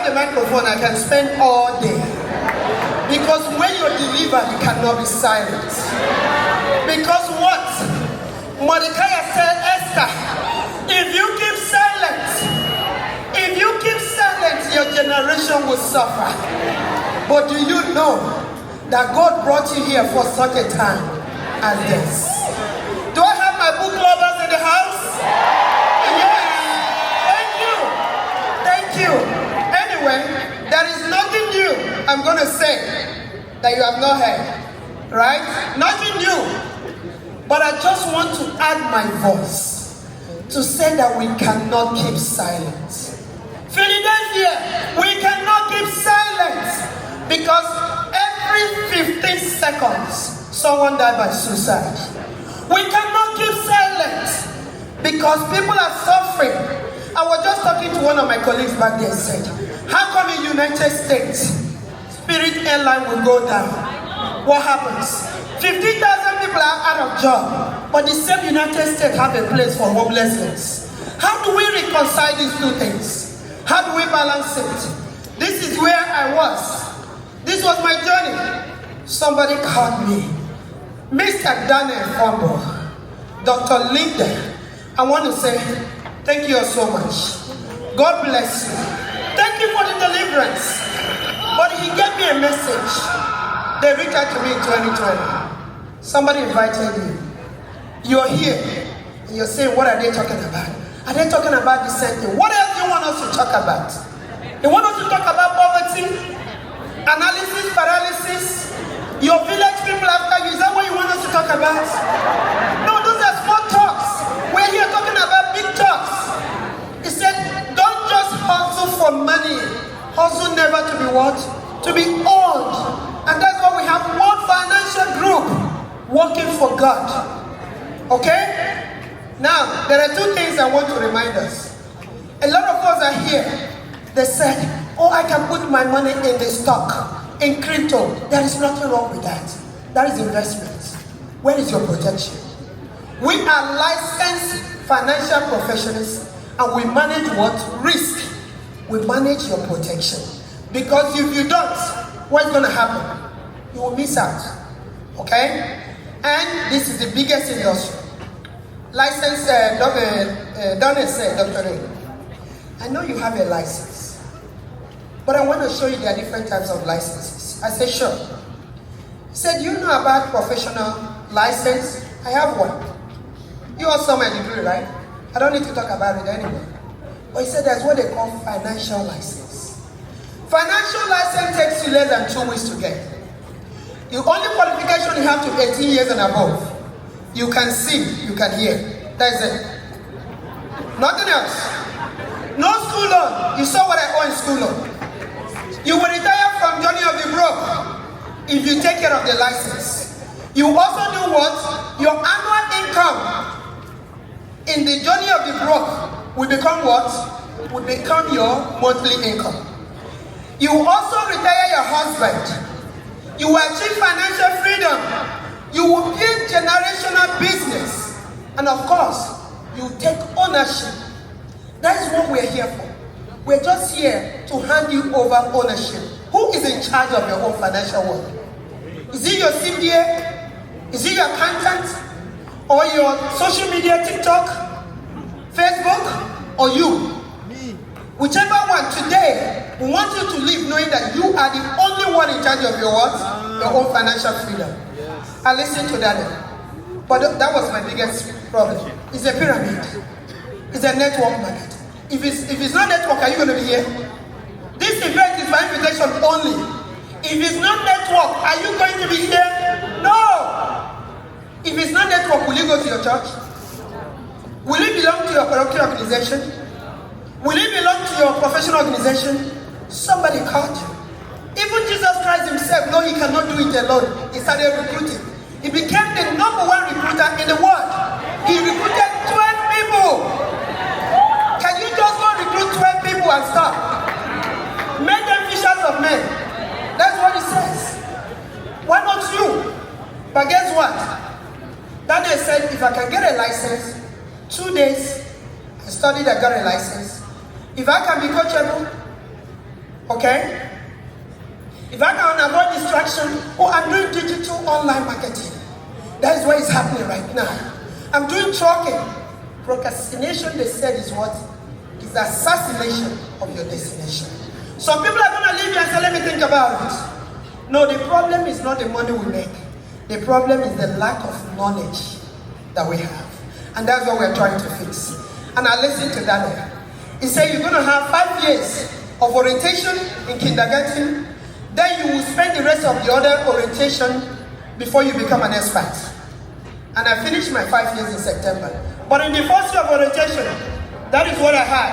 have the microphone, I can spend all day. Because when you're delivered, you cannot be silent. Because what? Mordecai said, Esther, if you keep silent, your generation will suffer. But do you know that God brought you here for such a time as this? Do I have my book lovers in the house? Yes. Thank you. Anyway, there is nothing new I'm going to say that you have not heard. Right? Nothing new. But I just want to add my voice to say that we cannot keep silent. Philadelphia, we cannot keep silent because every 15 seconds someone died by suicide. We cannot keep silent because people are suffering. I was just talking to one of my colleagues back there and said, how come in the United States, Spirit Airline will go down? What happens? 15,000 people are out of job, but the same United States have a place for homelessness. How do we reconcile these two things? How do we balance it? This is where I was. This was my journey. Somebody called me. Mr. Daniel Fumble, Dr. Linda, I want to say thank you so much. God bless you. Thank you for the deliverance. But he gave me a message. They reached out to me in 2020. Somebody invited you. You're here. And you're saying, what are they talking about? Are they talking about the same thing? What else do you want us to talk about? They want us to talk about poverty, analysis, paralysis, your village people after you. Is that what you want us to talk about? No, those are small talks. We're here talking about big talks. He said, don't just hustle for money. Hustle never to be what? To be owned. And that's why we have one financial group working for God. Okay? Now, there are two things I want to remind us. A lot of us are here. They said, oh, I can put my money in the stock, in crypto. There is nothing wrong with that. That is investment. Where is your protection? We are licensed financial professionals and we manage what? Risk. We manage your protection. Because if you don't, what's going to happen? You will miss out. Okay? And this is the biggest industry. License, Donna said, Dr. Ray, I know you have a license, but I want to show you there are different types of licenses. I said, sure. He said, you know about professional license? I have one. You all saw my degree, right? I don't need to talk about it anymore. But he said that's what they call financial license. Financial license takes you less than 2 weeks to get. The only qualification you have to 18 years and above. You can see, you can hear. That's it. Nothing else. No school loan. You saw what I owe in school loan. You will retire from Journey of the Broke if you take care of the license. You also do what? Your annual income in the Journey of the Broke will become what? Will become your monthly income. You will also retire your husband. You will achieve financial freedom. You will build generational business. And of course, you take ownership. That is what we're here for. We're just here to hand you over ownership. Who is in charge of your own financial world? Is it your CPA? Is it your accountant? Or your social media, TikTok, Facebook, or you? Whichever one, today, we want you to live knowing that you are the only one in charge of your what? Your own financial freedom. I listened to that. But that was my biggest problem. It's a pyramid. It's a network market. If it's not network, are you going to be here? This event is my invitation only. If it's not network, are you going to be here? No! If it's not network, will you go to your church? Will it belong to your parochial organization? Will it belong to your professional organization? Somebody called you. Even Jesus Christ himself, no, he cannot do it alone. He started recruiting. He became the #1 recruiter in the world. He recruited 12 people. Can you just go recruit 12 people and stop? Make them fishers of men. That's what he says. Why not you? But guess what? Daniel said, if I can get a license, 2 days, I studied, I got a license. If I can be coachable, Okay? If I can avoid distraction, I'm doing digital online marketing. That is what is happening right now. I'm doing trucking. Procrastination, they said, is what? Is assassination of your destination. Some people are going to leave you and say, let me think about it. No, the problem is not the money we make. The problem is the lack of knowledge that we have. And that's what we're trying to fix. And I listened to Daniel. He said you're going to have 5 years of orientation in kindergarten. Then you will spend the rest of the other orientation before you become an expert. And I finished my 5 years in September. But in the first year of orientation, that is what I had.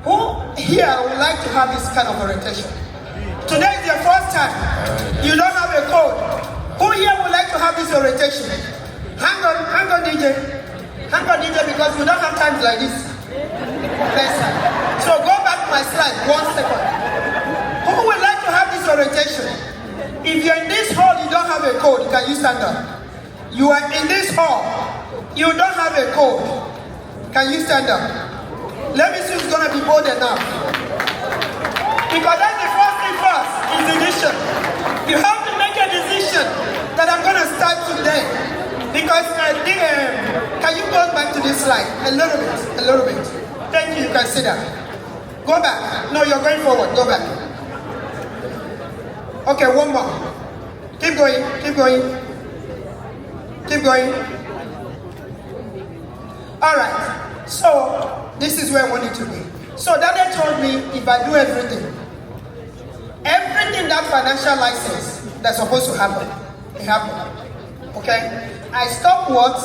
Who here would like to have this kind of orientation? Today is your first time. You don't have a code. Who here would like to have this orientation? Hang on, DJ. Hang on, DJ, because we don't have times like this. Listen. So go back to my slide, 1 second. Who would like to have this orientation? If you're in this hall, you don't have a code, can you stand up? You are in this hall, you don't have a code. Can you stand up? Let me see who's going to be bold enough. Because that's the first thing first, is decision. You have to make a decision that I'm going to start today. Because, can you go back to this slide? A little bit. Thank you, you can sit down. Go back. No, you're going forward, go back. Okay, one more. Keep going. All right. So, this is where I want it to be. So, Daniel told me if I do everything that financial license that's supposed to happen, it happened. Okay? I stop what?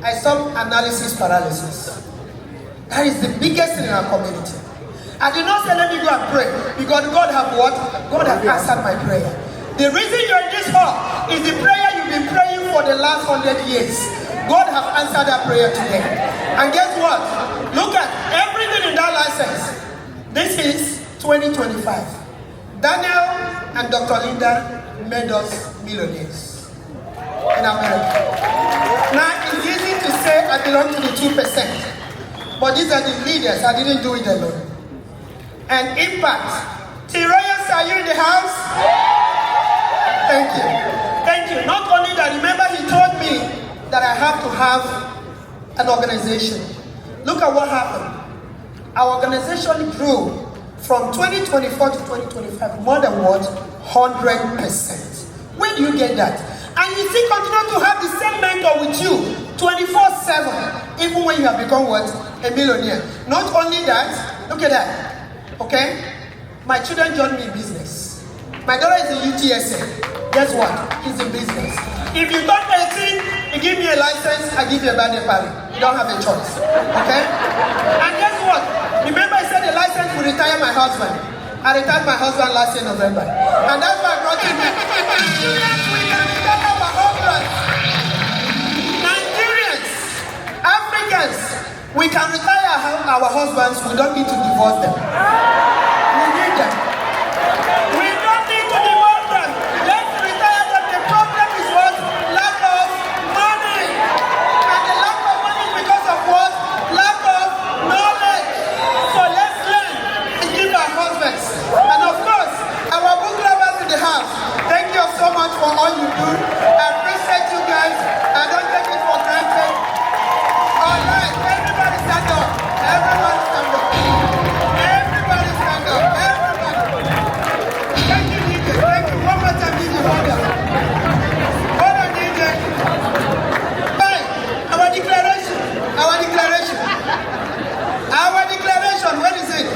I stop analysis paralysis. That is the biggest thing in our community. I did not say let me go and pray, because God have what? God have answered my prayer. The reason you're in this hall is the prayer you've been praying for the last 100 years. God have answered that prayer today. And guess what? Look at everything in that license. This is 2025. Daniel and Dr. Linda made us millionaires in America. Now it's easy to say I belong to the 2%. But these are the leaders. I didn't do it alone. And impact. T-Royals, are you in the house? Thank you. Not only that, remember he told me that I have to have an organization. Look at what happened. Our organization grew from 2024 to 2025 more than what? 100%. Where do you get that? And you still continue to have the same mentor with you 24/7, even when you have become what? A millionaire. Not only that, look at that. Okay? My children joined me in business. My daughter is in UTSA. Guess what? He's in business. If you turn 18, you give me a license, I give you a birthday party. You don't have a choice. Okay? And guess what? Remember I said the license will retire my husband. I retired my husband last year November. And that's why I brought him here. Nigerians, we can retire our husbands. Nigerians, Africans, we can retire our husbands. We don't need to divorce them. We need them. We don't need to divorce them. Let's retire them. The problem is what? Lack of money. And the lack of money is because of what? Lack of knowledge. So let's learn and give our husbands. And of course, our book lovers in the house, thank you so much for all you do. I appreciate you guys. I don't take it for granted. All right, everybody stand up. Everybody stand up. Everybody stand up. Everybody. Thank you, DJ. Thank you. One more time, DJ. Hold on. Hold on, DJ. Hey, our declaration. Our declaration. Our declaration. Where is it?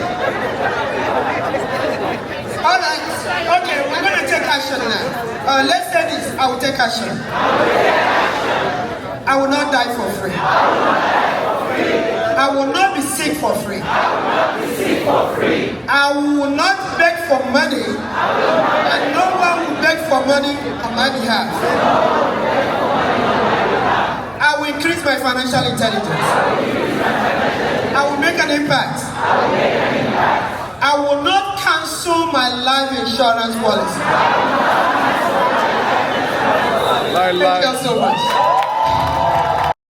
All right. Okay, we're going to take action now. Let's say this. I will take action. I will not die for free. I will not be sick for free. I will not beg for money. And no one will beg for money on my behalf. I will increase my financial intelligence. I will make an impact. I will not cancel my life insurance policy. Thank you so much.